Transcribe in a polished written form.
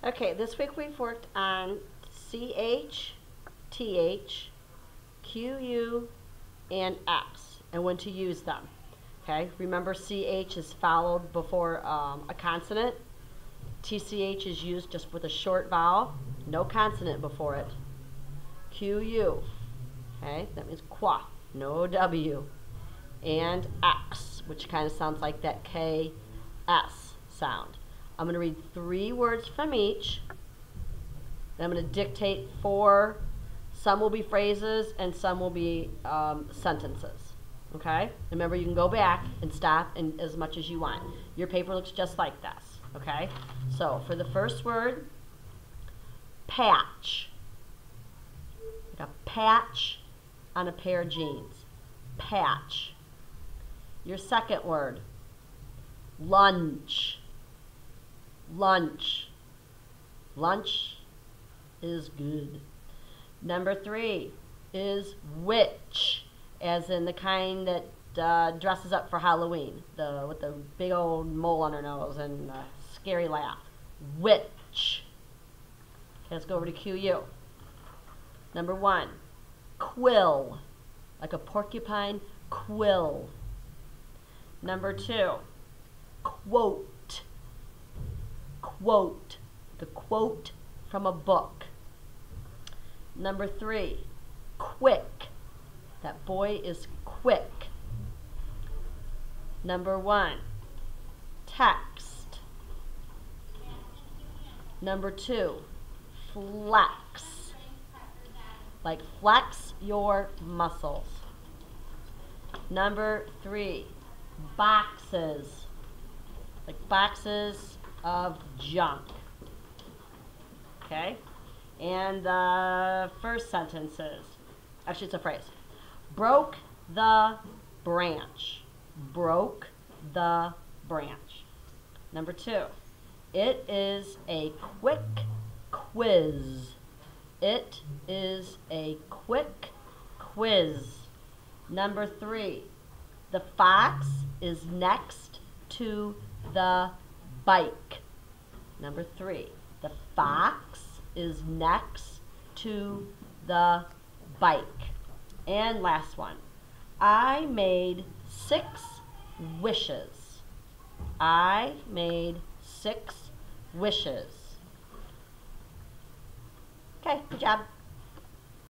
Okay, this week we've worked on CH, TH, QU, and X, and when to use them. Okay, remember CH is followed before a consonant. TCH is used just with a short vowel, no consonant before it. QU, okay, that means qua, no W. And X, which kind of sounds like that KS sound. I'm going to read 3 words from each. Then I'm going to dictate 4. Some will be phrases and some will be sentences. Okay? Remember, you can go back and stop and as much as you want. Your paper looks just like this. Okay? So, for the first word, patch. Like a patch on a pair of jeans. Patch. Your second word, lunch. Lunch. Lunch is good. Number 3 is witch, as in the kind that dresses up for Halloween, with the big old mole on her nose and a scary laugh. Witch. Okay, let's go over to QU. Number 1, quill, like a porcupine quill. Number 2, quote. Quote, the quote from a book. Number 3, quick. That boy is quick. Number 1, text. Number 2, flex. Like flex your muscles. Number 3, boxes. Like boxes of junk. Okay? And the first sentence is, actually it's a phrase. Broke the branch. Broke the branch. Number 2, it is a quick quiz. It is a quick quiz. Number 3, the fox is next to the bike. Number 3, the fox is next to the bike. And last one, I made 6 wishes. I made 6 wishes. Okay, good job.